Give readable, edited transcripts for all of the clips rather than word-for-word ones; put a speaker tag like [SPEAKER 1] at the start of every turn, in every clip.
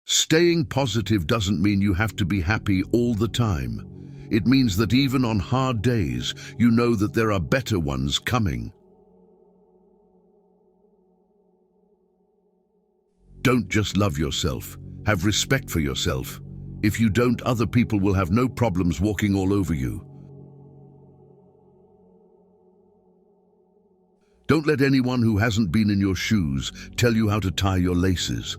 [SPEAKER 1] Staying positive doesn't mean you have to be happy all the time. It means that even on hard days, you know that there are better ones coming. Don't just love yourself. Have respect for yourself. If you don't, other people will have no problems walking all over you. Don't let anyone who hasn't been in your shoes tell you how to tie your laces.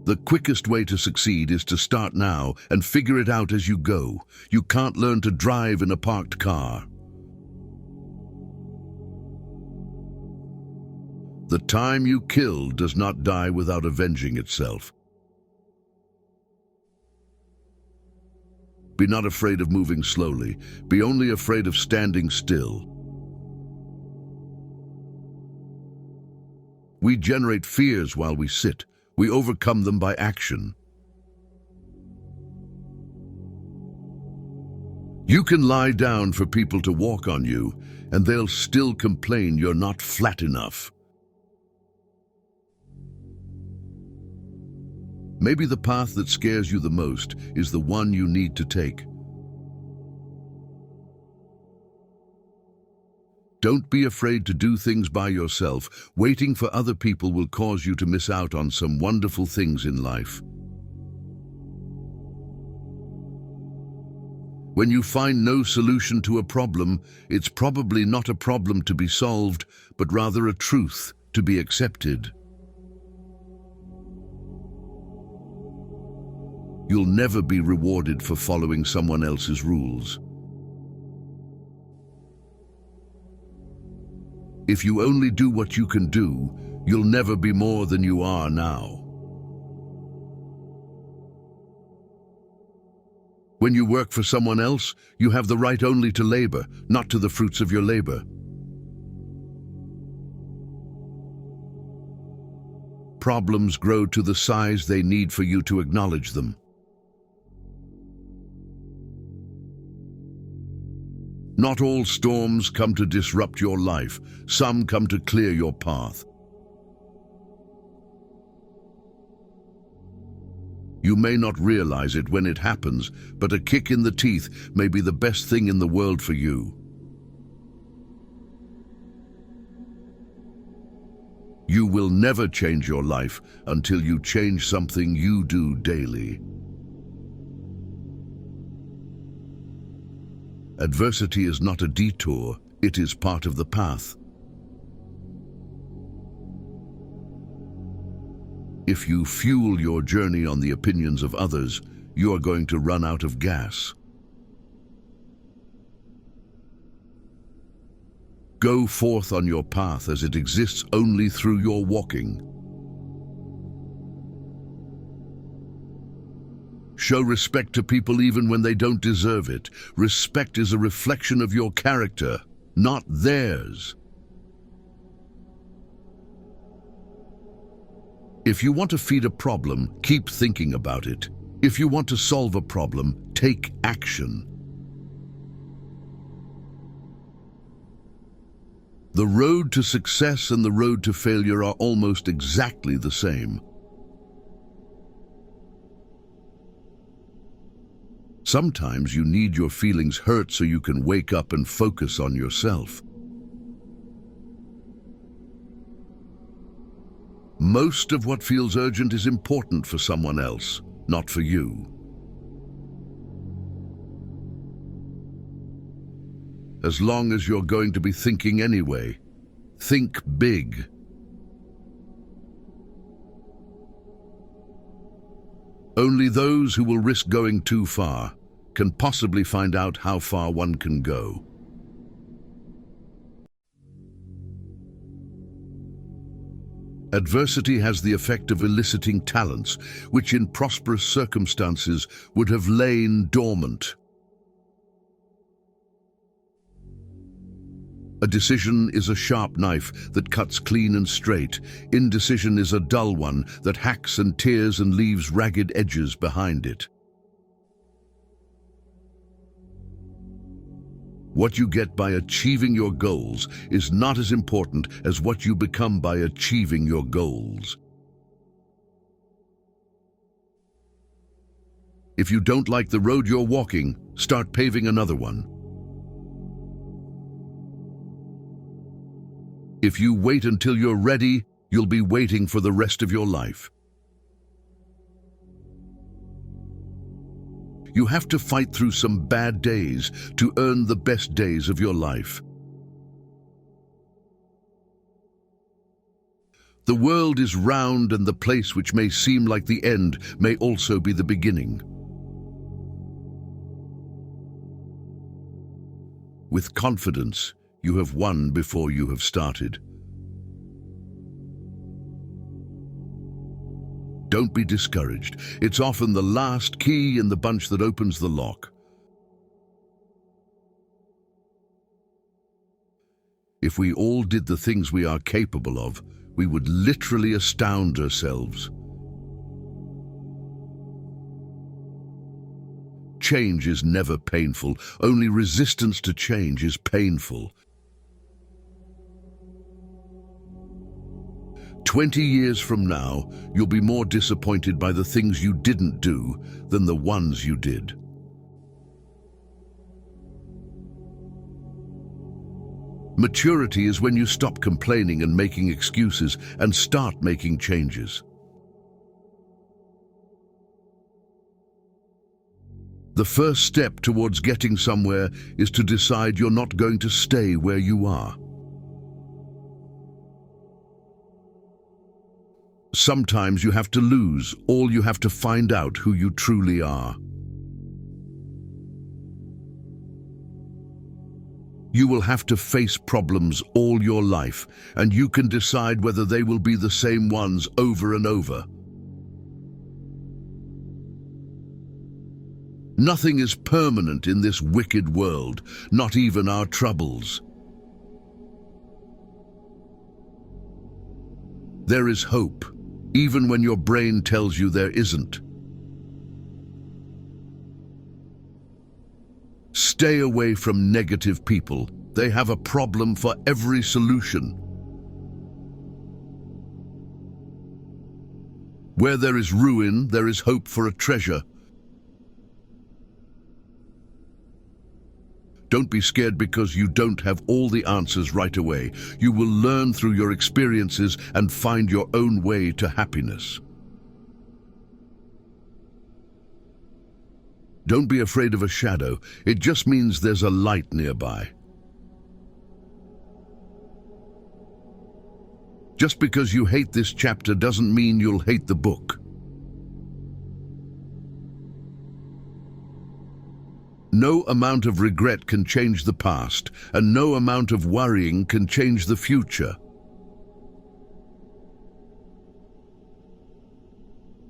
[SPEAKER 1] The quickest way to succeed is to start now and figure it out as you go. You can't learn to drive in a parked car. The time you kill does not die without avenging itself. Be not afraid of moving slowly. Be only afraid of standing still. We generate fears while we sit. We overcome them by action. You can lie down for people to walk on you, and they'll still complain you're not flat enough. Maybe the path that scares you the most is the one you need to take. Don't be afraid to do things by yourself. Waiting for other people will cause you to miss out on some wonderful things in life. When you find no solution to a problem, it's probably not a problem to be solved, but rather a truth to be accepted. You'll never be rewarded for following someone else's rules. If you only do what you can do, you'll never be more than you are now. When you work for someone else, you have the right only to labor, not to the fruits of your labor. Problems grow to the size they need for you to acknowledge them. Not all storms come to disrupt your life. Some come to clear your path. You may not realize it when it happens, but a kick in the teeth may be the best thing in the world for you. You will never change your life until you change something you do daily. Adversity is not a detour, it is part of the path. If you fuel your journey on the opinions of others, you are going to run out of gas. Go forth on your path as it exists only through your walking. Show respect to people even when they don't deserve it. Respect is a reflection of your character, not theirs. If you want to feed a problem, keep thinking about it. If you want to solve a problem, take action. The road to success and the road to failure are almost exactly the same. Sometimes you need your feelings hurt so you can wake up and focus on yourself. Most of what feels urgent is important for someone else, not for you. As long as you're going to be thinking anyway, think big. Only those who will risk going too far can possibly find out how far one can go. Adversity has the effect of eliciting talents, which in prosperous circumstances would have lain dormant. A decision is a sharp knife that cuts clean and straight. Indecision is a dull one that hacks and tears and leaves ragged edges behind it. What you get by achieving your goals is not as important as what you become by achieving your goals. If you don't like the road you're walking, start paving another one. If you wait until you're ready, you'll be waiting for the rest of your life. You have to fight through some bad days to earn the best days of your life. The world is round, and the place which may seem like the end may also be the beginning. With confidence, you have won before you have started. Don't be discouraged. It's often the last key in the bunch that opens the lock. If we all did the things we are capable of, we would literally astound ourselves. Change is never painful. Only resistance to change is painful. 20 years from now, you'll be more disappointed by the things you didn't do than the ones you did. Maturity is when you stop complaining and making excuses and start making changes. The first step towards getting somewhere is to decide you're not going to stay where you are. Sometimes you have to lose all you have to find out who you truly are. You will have to face problems all your life, and you can decide whether they will be the same ones over and over. Nothing is permanent in this wicked world, not even our troubles. There is hope, even when your brain tells you there isn't. Stay away from negative people. They have a problem for every solution. Where there is ruin, there is hope for a treasure. Don't be scared because you don't have all the answers right away. You will learn through your experiences and find your own way to happiness. Don't be afraid of a shadow. It just means there's a light nearby. Just because you hate this chapter doesn't mean you'll hate the book. No amount of regret can change the past, and no amount of worrying can change the future.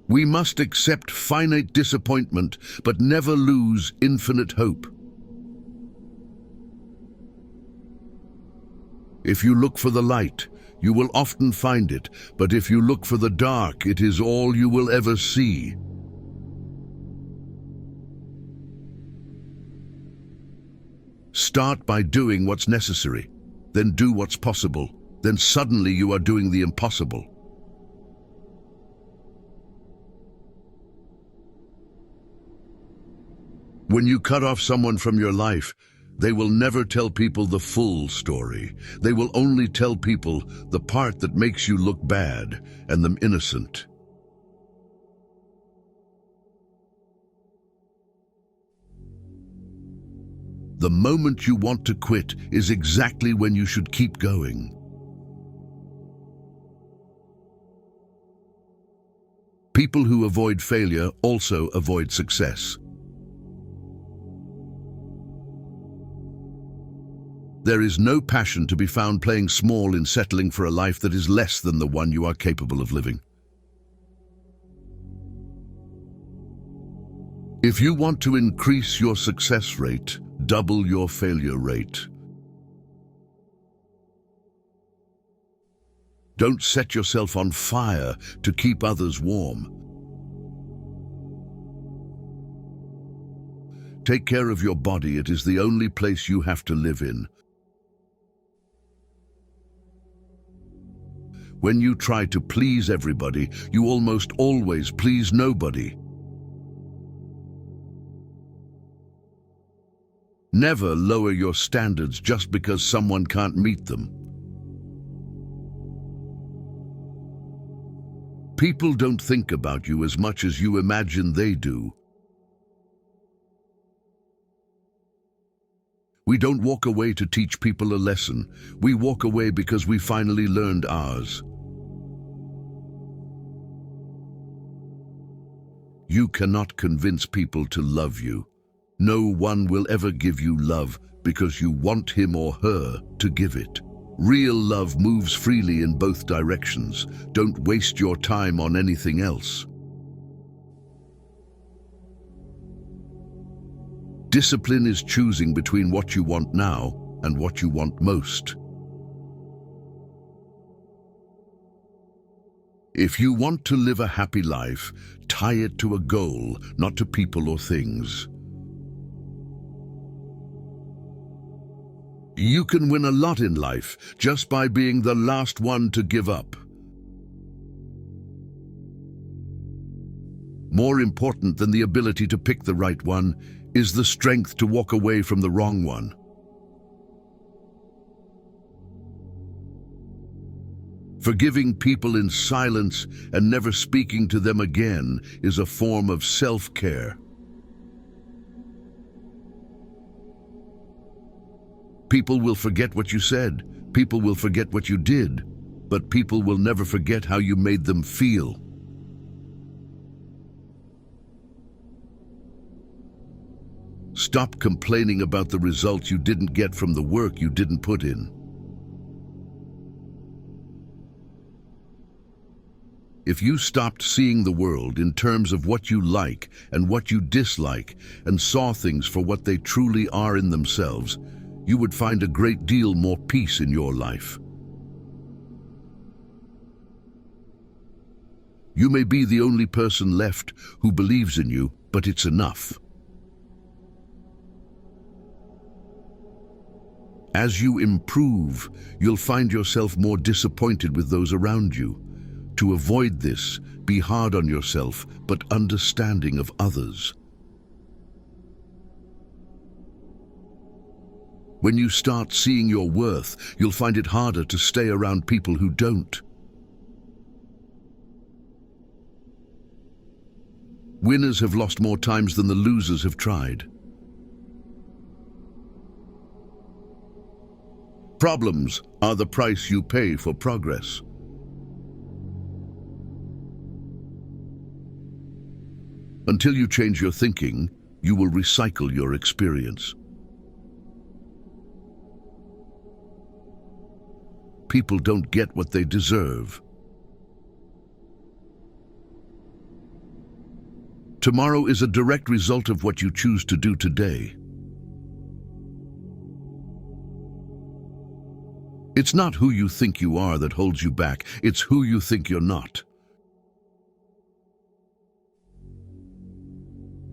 [SPEAKER 1] We must accept finite disappointment, but never lose infinite hope. If you look for the light, you will often find it, but if you look for the dark, it is all you will ever see. Start by doing what's necessary, then do what's possible, then suddenly you are doing the impossible. When you cut off someone from your life, they will never tell people the full story. They will only tell people the part that makes you look bad and them innocent. The moment you want to quit is exactly when you should keep going. People who avoid failure also avoid success. There is no passion to be found playing small in settling for a life that is less than the one you are capable of living. If you want to increase your success rate, double your failure rate. Don't set yourself on fire to keep others warm. Take care of your body. It is the only place you have to live in. When you try to please everybody, you almost always please nobody. Never lower your standards just because someone can't meet them. People don't think about you as much as you imagine they do. We don't walk away to teach people a lesson. We walk away because we finally learned ours. You cannot convince people to love you. No one will ever give you love because you want him or her to give it. Real love moves freely in both directions. Don't waste your time on anything else. Discipline is choosing between what you want now and what you want most. If you want to live a happy life, tie it to a goal, not to people or things. You can win a lot in life just by being the last one to give up. More important than the ability to pick the right one is the strength to walk away from the wrong one. Forgiving people in silence and never speaking to them again is a form of self-care. People will forget what you said, people will forget what you did, but people will never forget how you made them feel. Stop complaining about the results you didn't get from the work you didn't put in. If you stopped seeing the world in terms of what you like and what you dislike and saw things for what they truly are in themselves, you would find a great deal more peace in your life. You may be the only person left who believes in you, but it's enough. As you improve, you'll find yourself more disappointed with those around you. To avoid this, be hard on yourself, but understanding of others. When you start seeing your worth, you'll find it harder to stay around people who don't. Winners have lost more times than the losers have tried. Problems are the price you pay for progress. Until you change your thinking, you will recycle your experience. People don't get what they deserve. Tomorrow is a direct result of what you choose to do today. It's not who you think you are that holds you back, it's who you think you're not.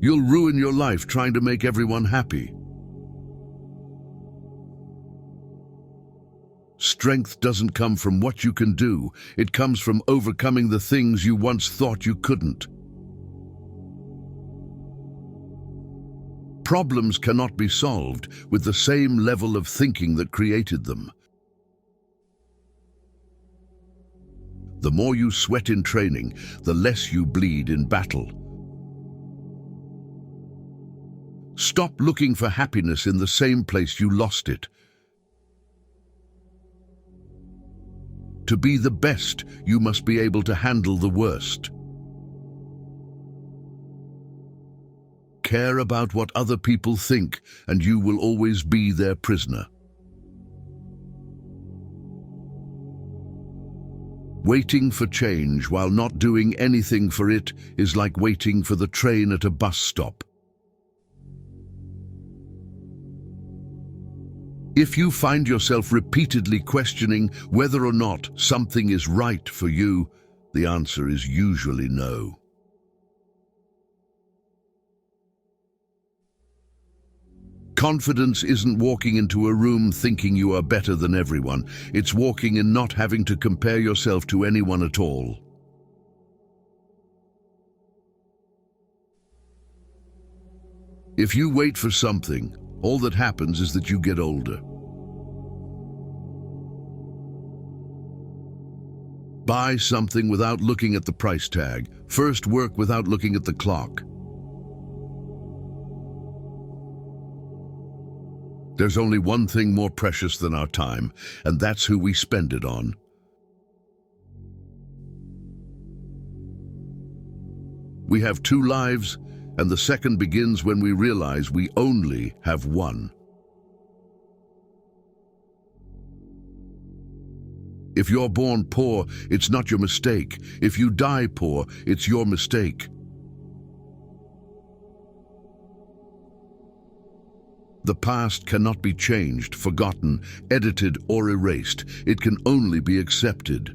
[SPEAKER 1] You'll ruin your life trying to make everyone happy. Strength doesn't come from what you can do, it comes from overcoming the things you once thought you couldn't. Problems cannot be solved with the same level of thinking that created them. The more you sweat in training, the less you bleed in battle. Stop looking for happiness in the same place you lost it. To be the best, you must be able to handle the worst. Care about what other people think, and you will always be their prisoner. Waiting for change while not doing anything for it is like waiting for the train at a bus stop. If you find yourself repeatedly questioning whether or not something is right for you, the answer is usually no. Confidence isn't walking into a room thinking you are better than everyone. It's walking in not having to compare yourself to anyone at all. If you wait for something, all that happens is that you get older. Buy something without looking at the price tag. First, work without looking at the clock. There's only one thing more precious than our time, and that's who we spend it on. We have two lives, and the second begins when we realize we only have one. If you're born poor, it's not your mistake. If you die poor, it's your mistake. The past cannot be changed, forgotten, edited, or erased. It can only be accepted.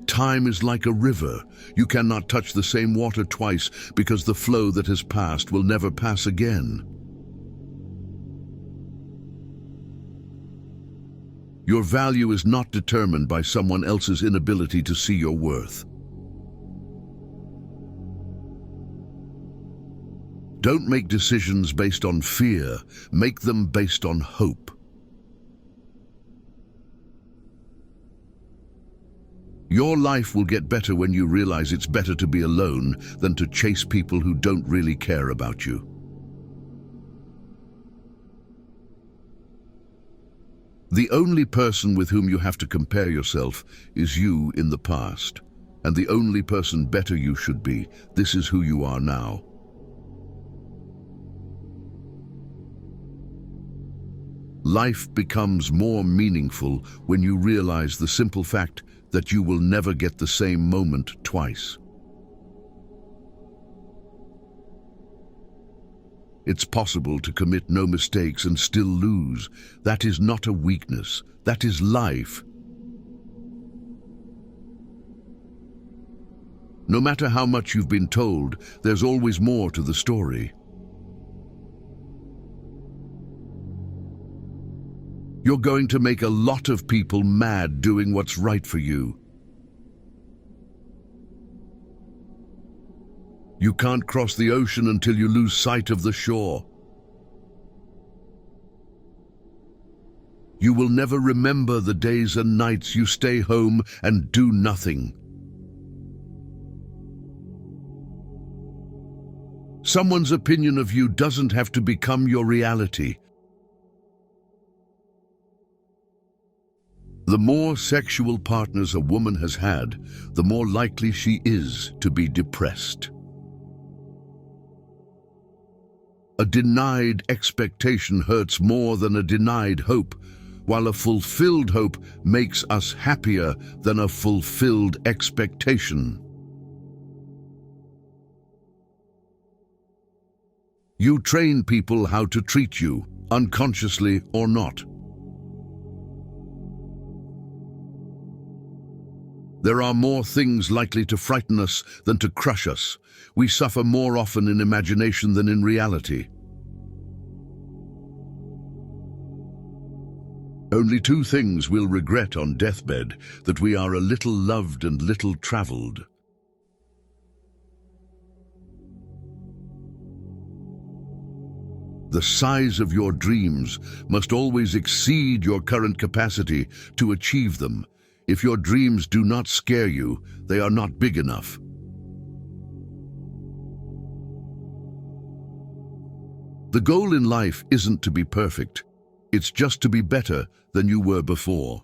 [SPEAKER 1] Time is like a river. You cannot touch the same water twice because the flow that has passed will never pass again. Your value is not determined by someone else's inability to see your worth. Don't make decisions based on fear. Make them based on hope. Your life will get better when you realize it's better to be alone than to chase people who don't really care about you. The only person with whom you have to compare yourself is you in the past, and the only person better you should be. This is who you are now. Life becomes more meaningful when you realize the simple fact that you will never get the same moment twice. It's possible to commit no mistakes and still lose. That is not a weakness. That is life. No matter how much you've been told, there's always more to the story. You're going to make a lot of people mad doing what's right for you. You can't cross the ocean until you lose sight of the shore. You will never remember the days and nights you stay home and do nothing. Someone's opinion of you doesn't have to become your reality. The more sexual partners a woman has had, the more likely she is to be depressed. A denied expectation hurts more than a denied hope, while a fulfilled hope makes us happier than a fulfilled expectation. You train people how to treat you, unconsciously or not. There are more things likely to frighten us than to crush us. We suffer more often in imagination than in reality. Only two things we'll regret on deathbed: that we are a little loved and little traveled. The size of your dreams must always exceed your current capacity to achieve them. If your dreams do not scare you, they are not big enough. The goal in life isn't to be perfect. It's just to be better than you were before.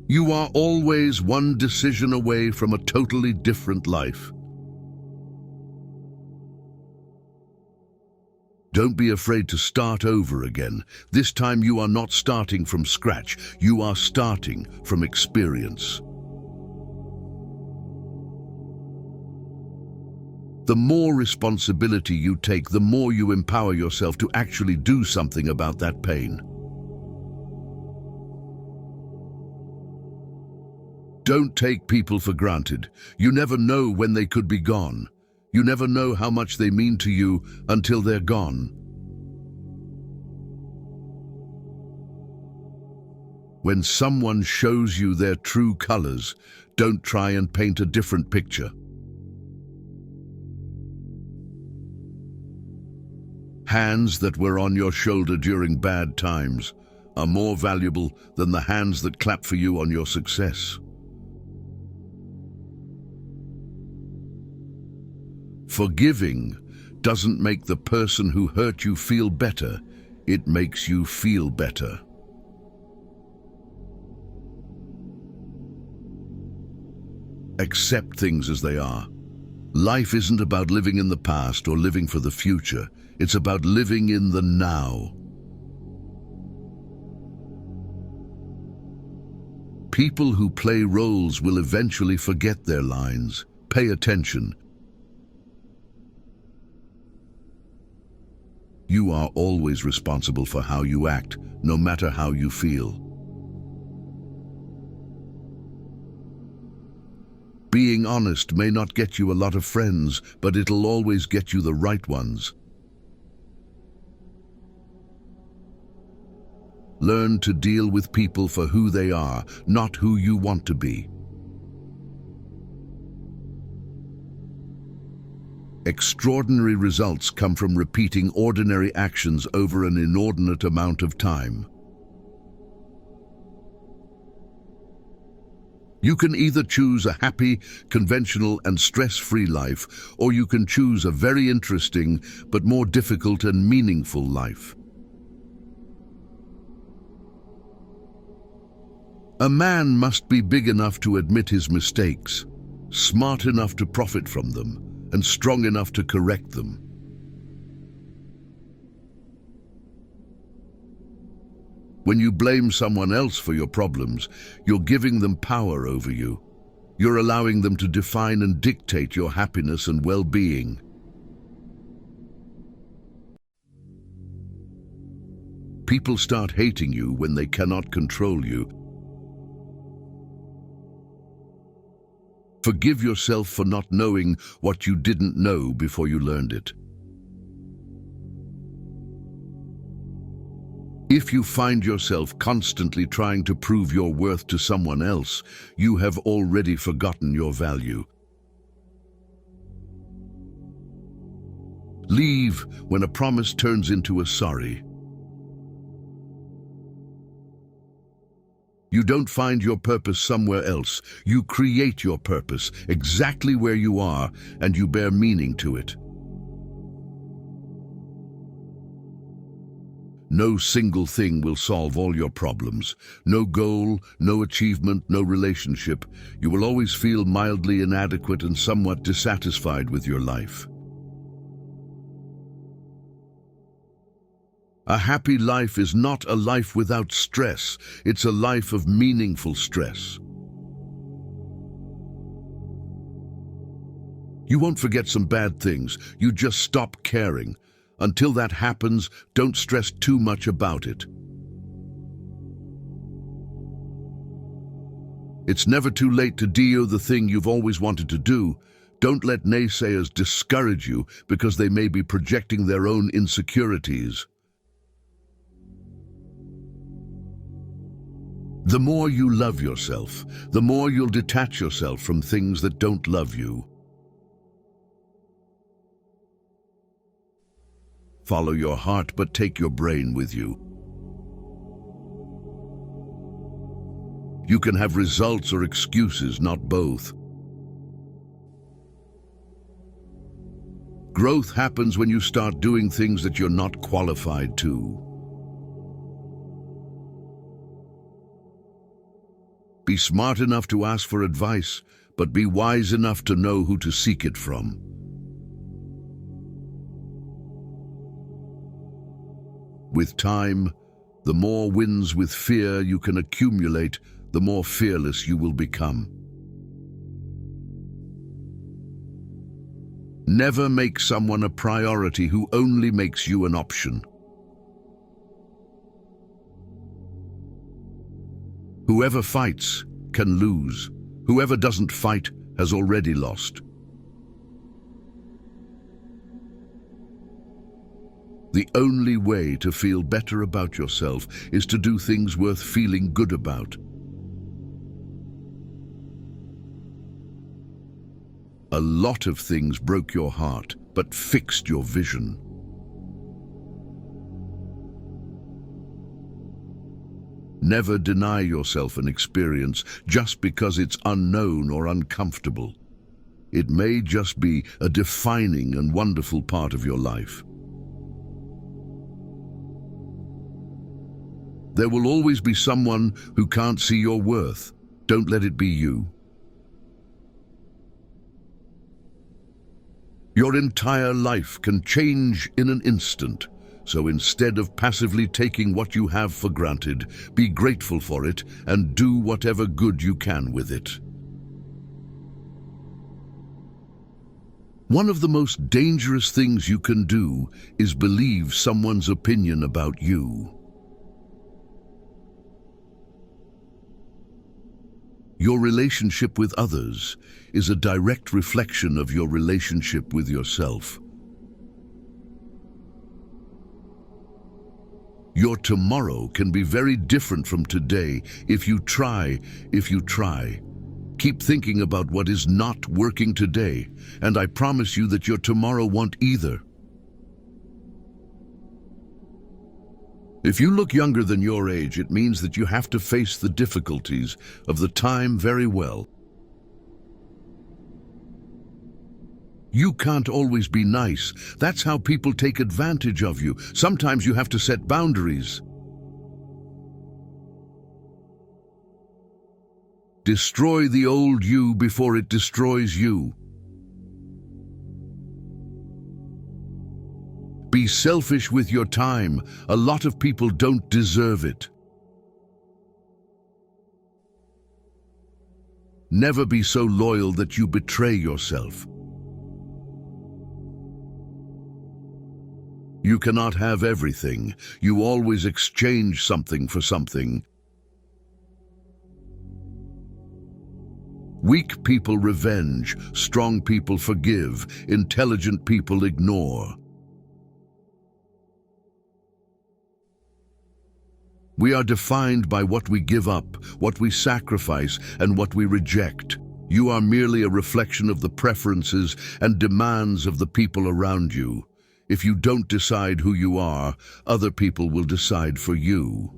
[SPEAKER 1] You are always one decision away from a totally different life. Don't be afraid to start over again. This time you are not starting from scratch. You are starting from experience. The more responsibility you take, the more you empower yourself to actually do something about that pain. Don't take people for granted. You never know when they could be gone. You never know how much they mean to you until they're gone. When someone shows you their true colors, don't try and paint a different picture. Hands that were on your shoulder during bad times are more valuable than the hands that clap for you on your success. Forgiving doesn't make the person who hurt you feel better, it makes you feel better. Accept things as they are. Life isn't about living in the past or living for the future. It's about living in the now. People who play roles will eventually forget their lines. Pay attention. You are always responsible for how you act, no matter how you feel. Being honest may not get you a lot of friends, but it'll always get you the right ones. Learn to deal with people for who they are, not who you want to be. Extraordinary results come from repeating ordinary actions over an inordinate amount of time. You can either choose a happy, conventional and stress-free life, or you can choose a very interesting but more difficult and meaningful life. A man must be big enough to admit his mistakes, smart enough to profit from them, and strong enough to correct them. When you blame someone else for your problems, you're giving them power over you. You're allowing them to define and dictate your happiness and well-being. People start hating you when they cannot control you. Forgive yourself for not knowing what you didn't know before you learned it. If you find yourself constantly trying to prove your worth to someone else, you have already forgotten your value. Leave when a promise turns into a sorry. You don't find your purpose somewhere else. You create your purpose exactly where you are, and you bear meaning to it. No single thing will solve all your problems. No goal, no achievement, no relationship. You will always feel mildly inadequate and somewhat dissatisfied with your life. A happy life is not a life without stress. It's a life of meaningful stress. You won't forget some bad things. You just stop caring. Until that happens, don't stress too much about it. It's never too late to do the thing you've always wanted to do. Don't let naysayers discourage you because they may be projecting their own insecurities. The more you love yourself, the more you'll detach yourself from things that don't love you. Follow your heart, but take your brain with you. You can have results or excuses, not both. Growth happens when you start doing things that you're not qualified to. Be smart enough to ask for advice, but be wise enough to know who to seek it from. With time, the more wins with fear you can accumulate, the more fearless you will become. Never make someone a priority who only makes you an option. Whoever fights can lose. Whoever doesn't fight has already lost. The only way to feel better about yourself is to do things worth feeling good about. A lot of things broke your heart, but fixed your vision. Never deny yourself an experience just because it's unknown or uncomfortable. It may just be a defining and wonderful part of your life. There will always be someone who can't see your worth. Don't let it be you. Your entire life can change in an instant. So instead of passively taking what you have for granted, be grateful for it and do whatever good you can with it. One of the most dangerous things you can do is believe someone's opinion about you. Your relationship with others is a direct reflection of your relationship with yourself. Your tomorrow can be very different from today if you try. Keep thinking about what is not working today, and I promise you that your tomorrow won't either. If you look younger than your age, it means that you have to face the difficulties of the time very well. You can't always be nice. That's how people take advantage of you. Sometimes you have to set boundaries. Destroy the old you before it destroys you. Be selfish with your time. A lot of people don't deserve it. Never be so loyal that you betray yourself. You cannot have everything. You always exchange something for something. Weak people revenge, strong people forgive, intelligent people ignore. We are defined by what we give up, what we sacrifice, and what we reject. You are merely a reflection of the preferences and demands of the people around you. If you don't decide who you are, other people will decide for you.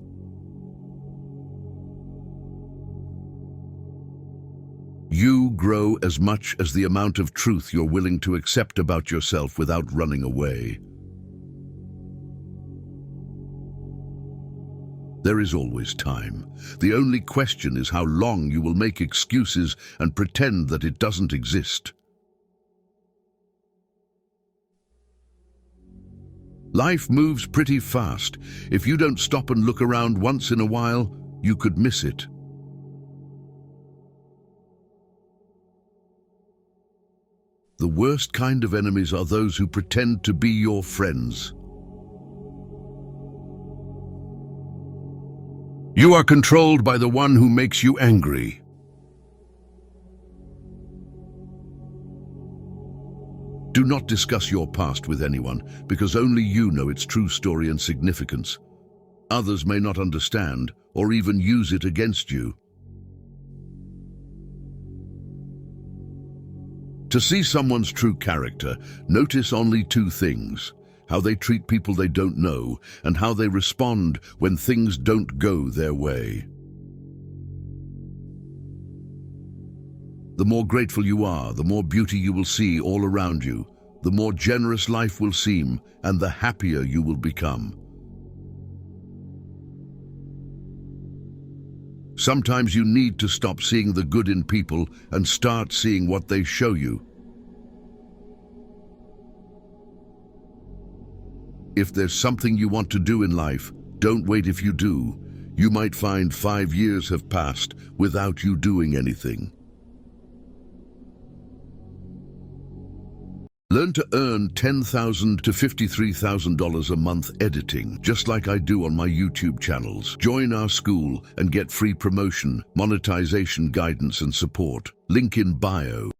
[SPEAKER 1] You grow as much as the amount of truth you're willing to accept about yourself without running away. There is always time. The only question is how long you will make excuses and pretend that it doesn't exist. Life moves pretty fast. If you don't stop and look around once in a while, you could miss it. The worst kind of enemies are those who pretend to be your friends. You are controlled by the one who makes you angry. Do not discuss your past with anyone, because only you know its true story and significance. Others may not understand, or even use it against you. To see someone's true character, notice only two things: how they treat people they don't know, and how they respond when things don't go their way. The more grateful you are, the more beauty you will see all around you, the more generous life will seem, and the happier you will become. Sometimes you need to stop seeing the good in people and start seeing what they show you. If there's something you want to do in life, don't wait. If you do, you might find 5 years have passed without you doing anything. Learn to earn $10,000 to $53,000 a month editing, just like I do on my YouTube channels. Join our school and get free promotion, monetization guidance and support. Link in bio.